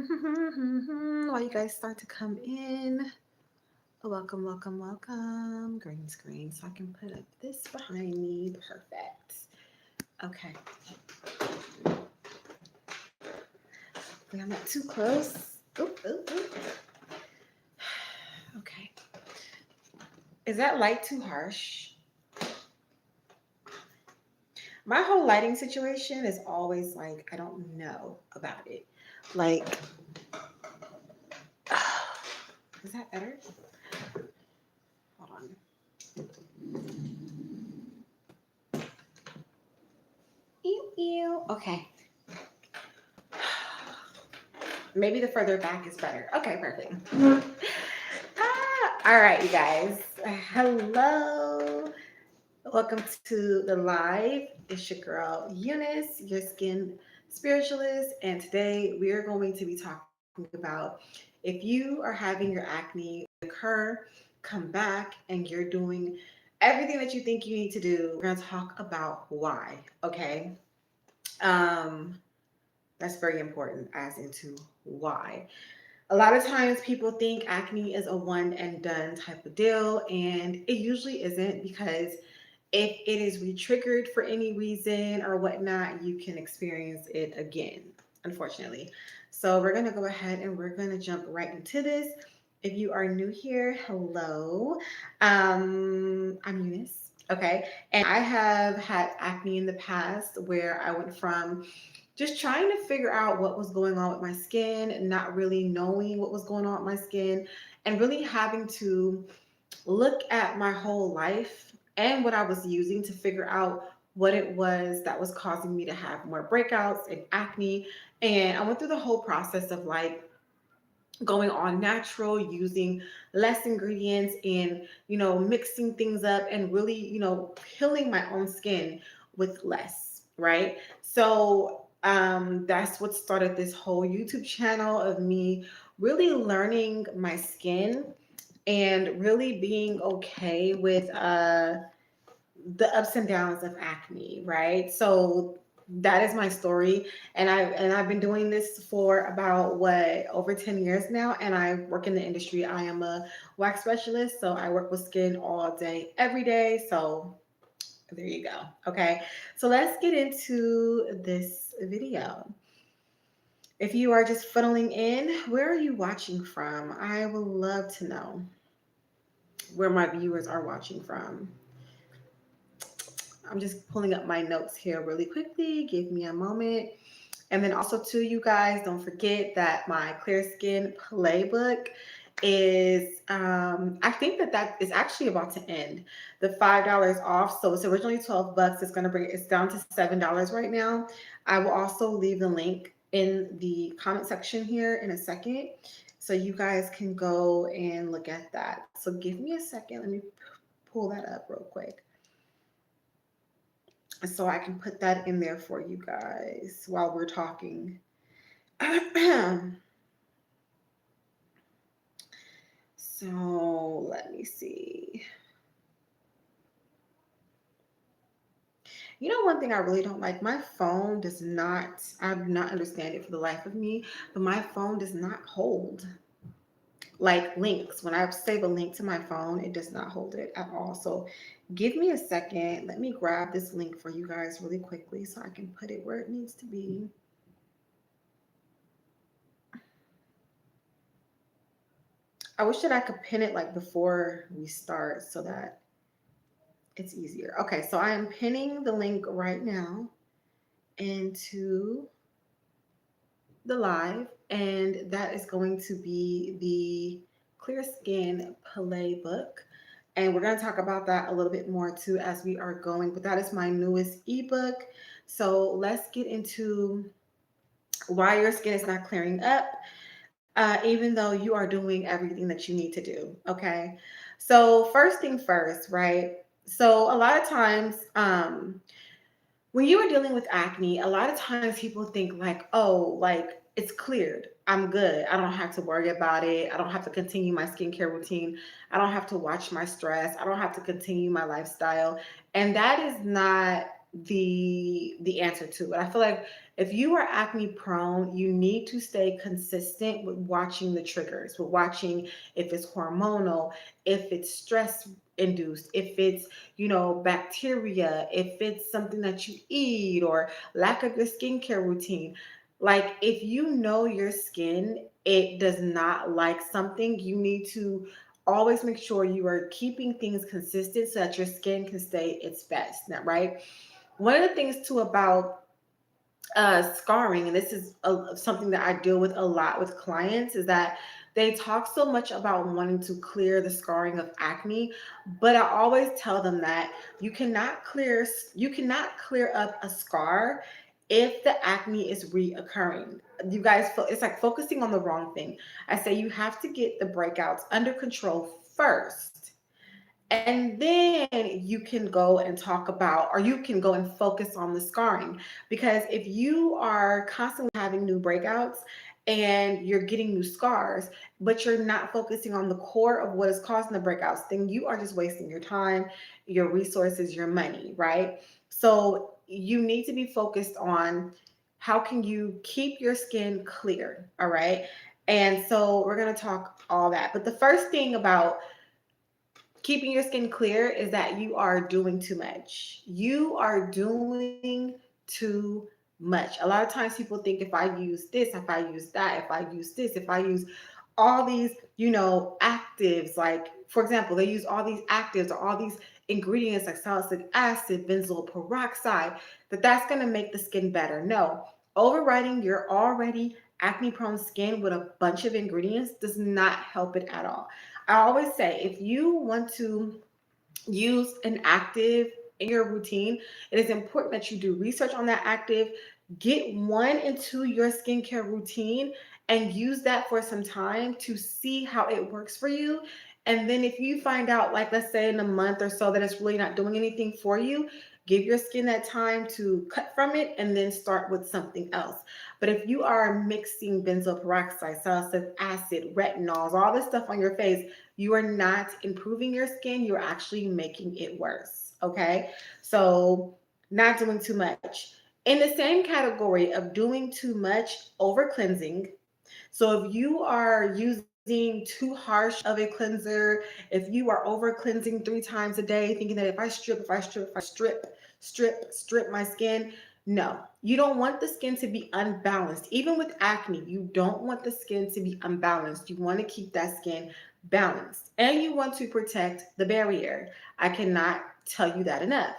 While you guys start to come in, welcome, welcome, welcome. Green screen, so I can put up this behind me. Perfect. Okay. Hopefully I'm not too close. Oop, oop, oop. Okay. Is that light too harsh? My whole lighting situation is always like, I don't know about it. Like, is that better? Hold on. Ew, ew. Okay. Maybe the further back is better. Okay, perfect. All right, you guys. Hello. Welcome to the live. It's your girl Eunice, your skin spiritualist, and today we are going to be talking about if you are having your acne recur, come back, and you're doing everything that you think you need to do. We're going to talk about why. Okay. Um, that's very important, as into why. A lot of times people think acne is a one and done type of deal, and it usually isn't because if it is re-triggered for any reason or whatnot, you can experience it again, unfortunately. So we're gonna go ahead and we're gonna jump right into this. If you are new here, hello. I'm Eunice. Okay. And I have had acne in the past where I went from just trying to figure out what was going on with my skin, not really knowing what was going on with my skin, and really having to look at my whole life and what I was using to figure out what it was that was causing me to have more breakouts and acne. And I went through the whole process of like going on natural, using less ingredients and, mixing things up and really, healing my own skin with less, right? So that's what started this whole YouTube channel of me really learning my skin and really being okay with the ups and downs of acne, right? So that is my story, and I've been doing this for about what over 10 years now, and I work in the industry. I am a wax specialist, so I work with skin all day, every day. So there you go. Okay, so let's get into this video. If you are just funneling in, where are you watching from? I would love to know where my viewers are watching from. I'm just pulling up my notes here really quickly. Give me a moment. And then also too, you guys, don't forget that my Clear Skin playbook is I think that is actually about to end. The $5 off. So it's originally 12 bucks. It's down to $7 right now. I will also leave the link in the comment section here in a second. So you guys can go and look at that. So give me a second. Let me pull that up real quick, so I can put that in there for you guys while we're talking. So let me see. One thing I really don't like, my phone does not, I do not understand it for the life of me, but my phone does not hold like links. When I save a link to my phone, it does not hold it at all. So give me a second. Let me grab this link for you guys really quickly so I can put it where it needs to be. I wish that I could pin it like before we start so that it's easier. Okay, so I am pinning the link right now into the live, and that is going to be the Clear Skin Playbook. And we're going to talk about that a little bit more too as we are going, but that is my newest ebook. So let's get into why your skin is not clearing up, even though you are doing everything that you need to do. Okay. So, first thing first, right? So, a lot of times, when you are dealing with acne, a lot of times people think like, oh, like it's cleared. I'm good. I don't have to worry about it. I don't have to continue my skincare routine. I don't have to watch my stress. I don't have to continue my lifestyle. And that is not the answer to it. I feel like if you are acne prone, you need to stay consistent with watching the triggers, with watching if it's hormonal, if it's stress induced, if it's, bacteria, if it's something that you eat or lack of your skincare routine. Like if you know your skin, it does not like something, you need to always make sure you are keeping things consistent so that your skin can stay its best, right? One of the things too about scarring, and this is something that I deal with a lot with clients, is that they talk so much about wanting to clear the scarring of acne, but I always tell them that you cannot clear up a scar if the acne is reoccurring. You guys, it's like focusing on the wrong thing. I say you have to get the breakouts under control first, and then you can go and talk about, or you can go and focus on the scarring. Because if you are constantly having new breakouts and you're getting new scars, but you're not focusing on the core of what is causing the breakouts, then you are just wasting your time, your resources, your money, right? So you need to be focused on how can you keep your skin clear, all right? And so we're going to talk all that. But the first thing about keeping your skin clear is that you are doing too much. You are doing too much. A lot of times people think if I use this, if I use that, if I use this, if I use all these, actives, like for example, they use all these actives or all these ingredients like salicylic acid, benzoyl peroxide, that's going to make the skin better. No, overriding your already acne prone skin with a bunch of ingredients does not help it at all. I always say if you want to use an active in your routine, it is important that you do research on that active, get one into your skincare routine, and use that for some time to see how it works for you. And then if you find out, like let's say in a month or so, that it's really not doing anything for you, give your skin that time to cut from it and then start with something else. But if you are mixing benzoyl peroxide, salicylic acid, retinols, all this stuff on your face, you are not improving your skin, you're actually making it worse. Okay. So, not doing too much. In the same category of doing too much, over cleansing. So, if you are using too harsh of a cleanser, if you are over cleansing 3 times a day, thinking that if I strip my skin, no, you don't want the skin to be unbalanced. Even with acne, you don't want the skin to be unbalanced. You want to keep that skin balanced and you want to protect the barrier. I cannot tell you that enough.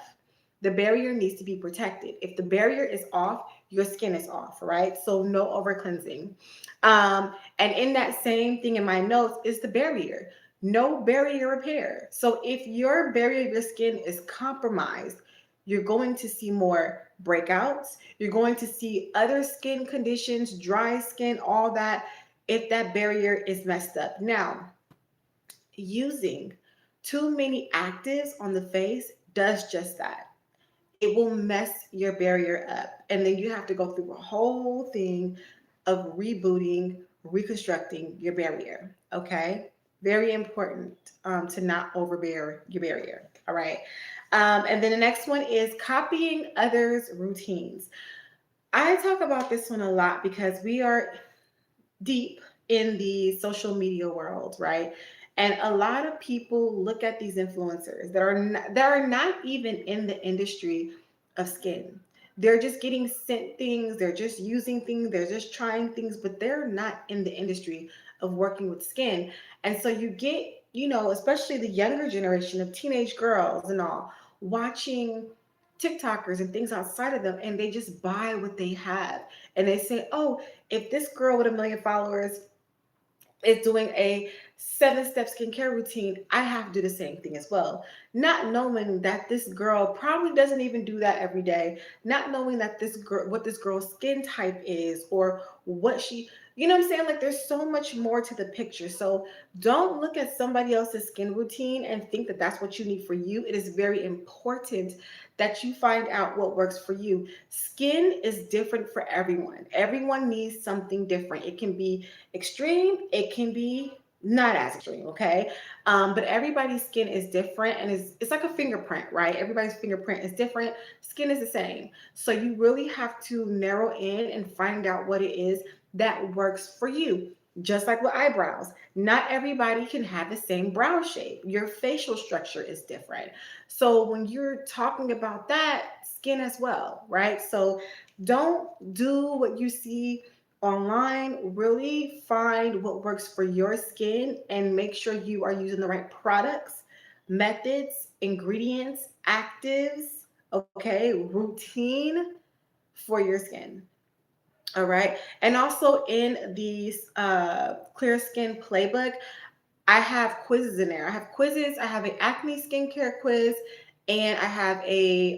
The barrier needs to be protected. If the barrier is off, your skin is off, right? So no over cleansing. And in that same thing in my notes is the barrier. No barrier repair. So if your barrier of your skin is compromised, you're going to see more breakouts. You're going to see other skin conditions, dry skin, all that, if that barrier is messed up. Now, using too many actives on the face does just that. It will mess your barrier up. And then you have to go through a whole thing of rebooting, reconstructing your barrier. Okay. Very important to not overbear your barrier. All right. And then the next one is copying others' routines. I talk about this one a lot because we are deep in the social media world, right? And a lot of people look at these influencers that are not even in the industry of skin. They're just getting sent things, they're just using things, they're just trying things, but they're not in the industry of working with skin. And so you get, especially the younger generation of teenage girls and all, watching TikTokers and things outside of them, and they just buy what they have. And they say, oh, if this girl with 1 million followers is doing a 7 step skincare routine, I have to do the same thing as well. Not knowing that this girl probably doesn't even do that every day, not knowing that this girl, what this girl's skin type is, or what she, you know what I'm saying? Like there's so much more to the picture. So don't look at somebody else's skin routine and think that that's what you need for you. It is very important that you find out what works for you. Skin is different for everyone. Everyone needs something different. It can be extreme, it can be not as extreme, okay? But everybody's skin is different, and it's like a fingerprint, right? Everybody's fingerprint is different. Skin is the same. So you really have to narrow in and find out what it is that works for you. Just like with eyebrows, not everybody can have the same brow shape. Your facial structure is different. So when you're talking about that, skin as well, right? So don't do what you see online. Really find what works for your skin and make sure you are using the right products, methods, ingredients, actives, okay, routine for your skin. All right. And also in the Clear Skin Playbook, I have quizzes in there. I have quizzes. I have an acne skincare quiz, and I have I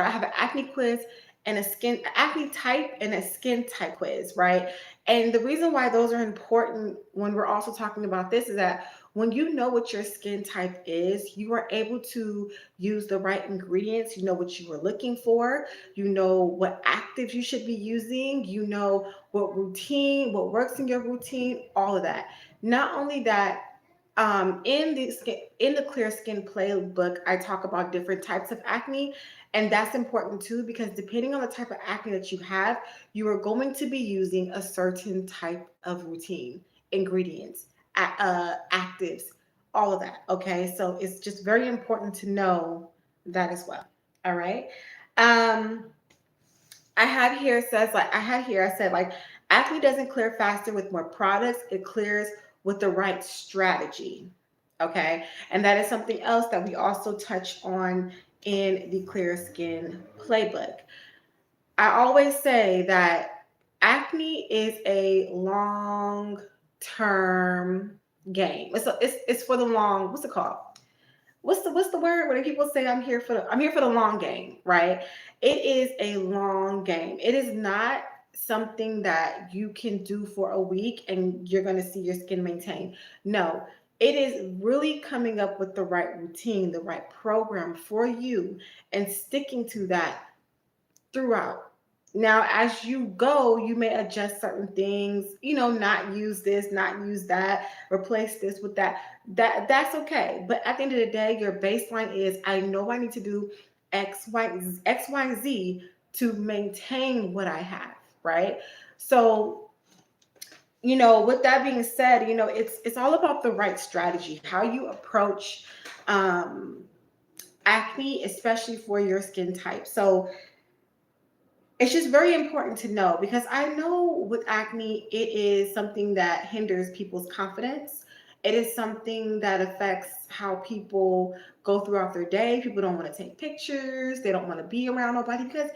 have an acne quiz and a skin acne type and a skin type quiz, right? And the reason why those are important when we're also talking about this is that when you know what your skin type is, you are able to use the right ingredients. You know what you were looking for. You know what actives you should be using. You know what routine, what works in your routine, all of that. Not only that, in the Clear Skin Playbook, I talk about different types of acne, and that's important too because depending on the type of acne that you have, you are going to be using a certain type of routine, ingredients, actives, all of that. Okay, so it's just very important to know that as well. All right. Um, I have here says like I had here I said like acne doesn't clear faster with more products. It clears with the right strategy. Okay. And that is something else that we also touch on in the Clear Skin Playbook. I always say that acne is a long term game. It's for the long, what's it called? What's the word when people say I'm here for the long game, right? It is a long game. It is not something that you can do for a week and you're going to see your skin maintain. No, it is really coming up with the right routine, the right program for you and sticking to that throughout. Now, as you go, you may adjust certain things, not use this, not use that, replace this with that. That's okay. But at the end of the day, your baseline is I know I need to do XYZ to maintain what I have, right? So, with that being said, it's all about the right strategy, how you approach um acne, especially for your skin type. So it's just very important to know because I know with acne, it is something that hinders people's confidence. It is something that affects how people go throughout their day. People don't want to take pictures. They don't want to be around nobody because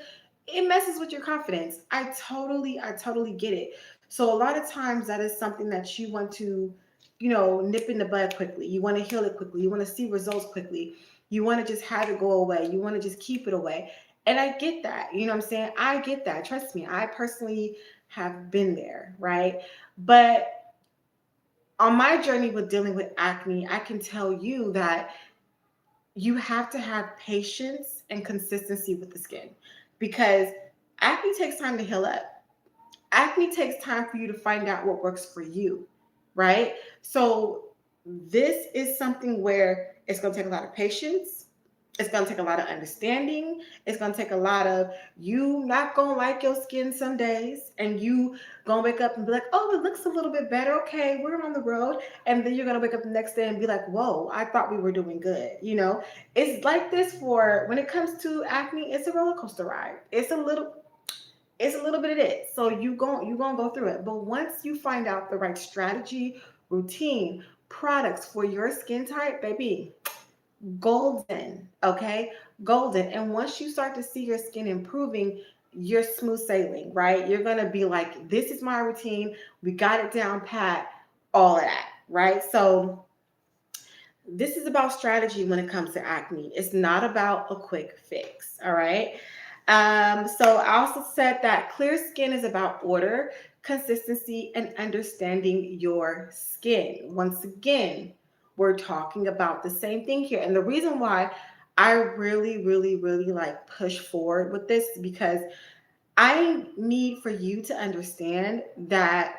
it messes with your confidence. I totally get it. So a lot of times that is something that you want to, nip in the bud quickly. You want to heal it quickly. You want to see results quickly. You want to just have it go away. You want to just keep it away. And I get that. You know what I'm saying? I get that. Trust me. I personally have been there, right? But on my journey with dealing with acne, I can tell you that you have to have patience and consistency with the skin because acne takes time to heal up. Acne takes time for you to find out what works for you, right? So this is something where it's going to take a lot of patience. It's going to take a lot of understanding. It's going to take a lot of you not going to like your skin some days and you going to wake up and be like, oh, it looks a little bit better. Okay, we're on the road. And then you're going to wake up the next day and be like, whoa, I thought we were doing good. It's like this for when it comes to acne, it's a roller coaster ride. It's a little bit of it. So you gonna go through it. But once you find out the right strategy, routine, products for your skin type, baby, golden. Okay, golden. And once you start to see your skin improving, you're smooth sailing, right? You're gonna be like, this is my routine. We got it down pat. All of that, right? So this is about strategy when it comes to acne. It's not about a quick fix. All right. So I also said that clear skin is about order, consistency, and understanding your skin. Once again, we're talking about the same thing here. And the reason why I really, really, really like push forward with this because I need for you to understand that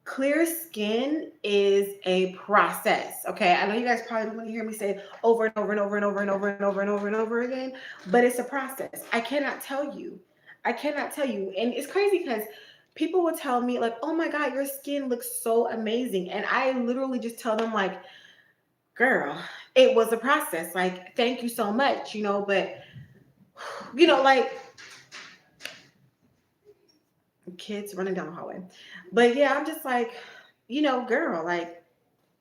clear skin is a process. Okay. I know you guys probably want to hear me say over and over and over and over and over and over and over and over again, but it's a process. I cannot tell you. I cannot tell you. And it's crazy because people will tell me, like, oh my God, your skin looks so amazing. And I literally just tell them, like, girl, it was a process. Like, thank you so much, but, like kids running down the hallway. But yeah, I'm just like, girl, like,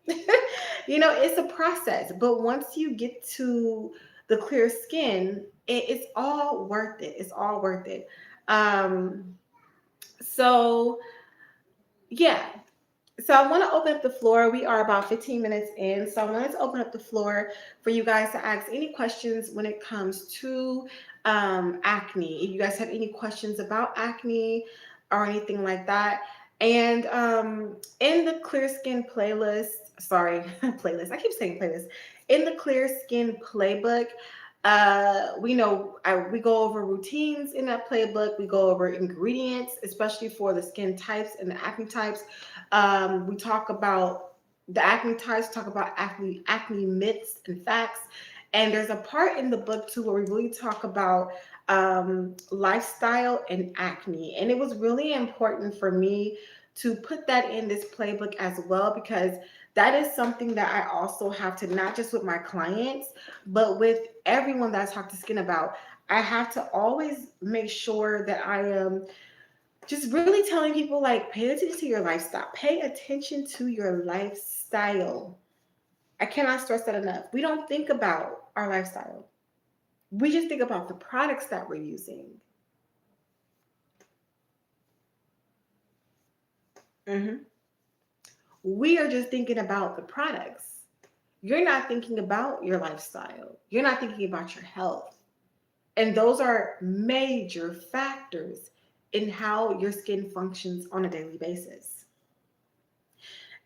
it's a process. But once you get to the clear skin, it's all worth it. It's all worth it. Um, so yeah. So I want to open up the floor. We are about 15 minutes in. So I wanted to open up the floor for you guys to ask any questions when it comes to acne. If you guys have any questions about acne or anything like that. And in the Clear Skin playlist, sorry, playlist, I keep saying playlist. In the Clear Skin playbook, we go over routines in that playbook. We go over ingredients, especially for the skin types and the acne types. We talk about the acne types, talk about acne myths and facts. And there's a part in the book too where we really talk about lifestyle and acne. And it was really important for me to put that in this playbook as well, because that is something that I also have to, not just with my clients, but with everyone that I talk to skin about. I have to always make sure that I am just really telling people, like, pay attention to your lifestyle. Pay attention to your lifestyle. I cannot stress that enough. We don't think about our lifestyle. We just think about the products that we're using. Mhm. We are just thinking about the products. You're not thinking about your lifestyle. You're not thinking about your health. And those are major factors in how your skin functions on a daily basis.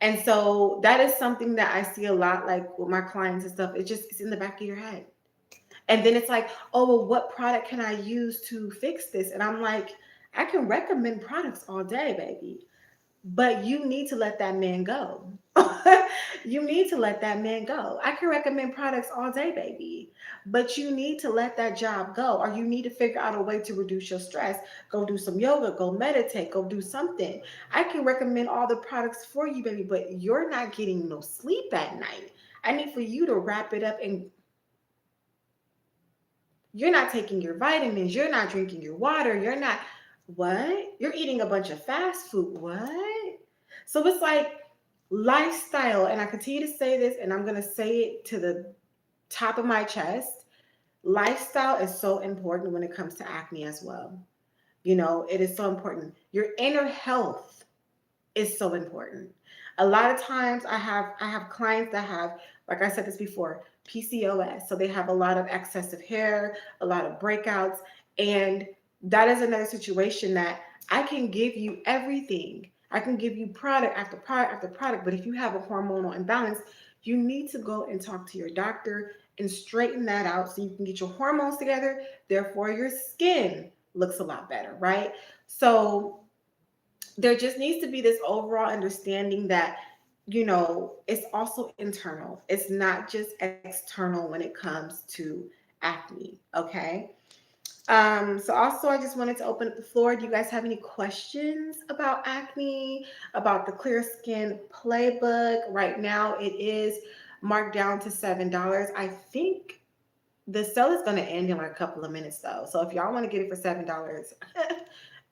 And so that is something that I see a lot, like with my clients and stuff. It's in the back of your head. And then it's like, oh, well, what product can I use to fix this? And I'm like, I can recommend products all day, baby. But you need to let that man go. You need to let that man go. I can recommend products all day, baby. But you need to let that job go, or you need to figure out a way to reduce your stress. Go do some yoga, go meditate, go do something. I can recommend all the products for you, baby, but you're not getting no sleep at night. I need for you to wrap it up, and you're not taking your vitamins, you're not drinking your water, you're not, what? You're eating a bunch of fast food. What? So it's like lifestyle, and I continue to say this, and I'm going to say it to the top of my chest. Lifestyle is so important when it comes to acne as well. It is so important. Your inner health is so important. A lot of times I have clients that have, like I said this before, PCOS. So they have a lot of excessive hair, a lot of breakouts, and that is another situation that I can give you everything. I can give you product after product after product, but if you have a hormonal imbalance, you need to go and talk to your doctor and straighten that out so you can get your hormones together. Therefore, your skin looks a lot better, right? So there just needs to be this overall understanding that it's also internal. It's not just external when it comes to acne. Okay. So also I just wanted to open up the floor. Do you guys have any questions about acne, about the Clear Skin playbook? Right now it is marked down to $7. I think the sale is going to end in like a couple of minutes though. So if y'all want to get it for $7,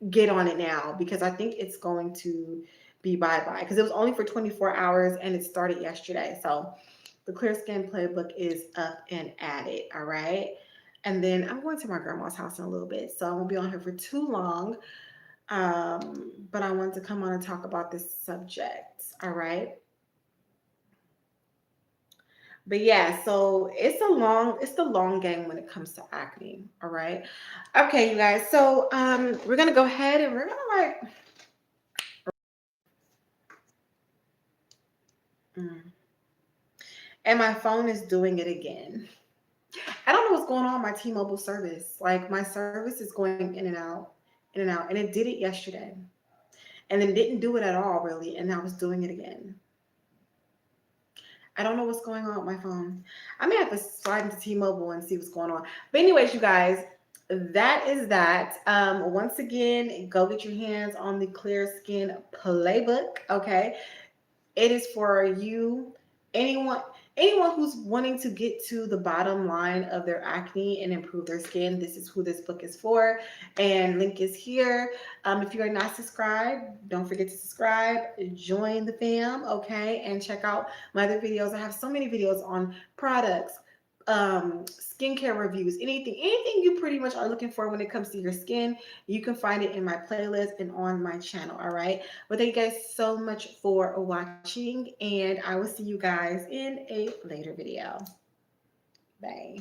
get on it now, because I think it's going to be bye-bye, because it was only for 24 hours and it started yesterday. So the Clear Skin playbook is up and at it. All right. And then I'm going to my grandma's house in a little bit, so I won't be on here for too long. But I wanted to come on and talk about this subject. All right. But yeah, so it's the long game when it comes to acne. All right. Okay, you guys. So we're gonna go ahead and we're gonna like mm. And my phone is doing it again. I don't know what's going on with my T-Mobile service. Like, my service is going in and out, and it did it yesterday. and then didn't do it at all really, and I was doing it again. I don't know what's going on with my phone. I may have to slide into T-Mobile and see what's going on. But anyways, you guys, that is that. Once again, go get your hands on the Clear Skin Playbook. Okay, it is for you, anyone, anyone who's wanting to get to the bottom line of their acne and improve their skin. This is who this book is for, and link is here. If you are not subscribed, don't forget to subscribe, join the fam, okay, and check out my other videos. I have so many videos on products, skincare reviews, anything you pretty much are looking for when it comes to your skin. You can find it in my playlist and on my channel. All right. Well, thank you guys so much for watching, and I will see you guys in a later video. Bye.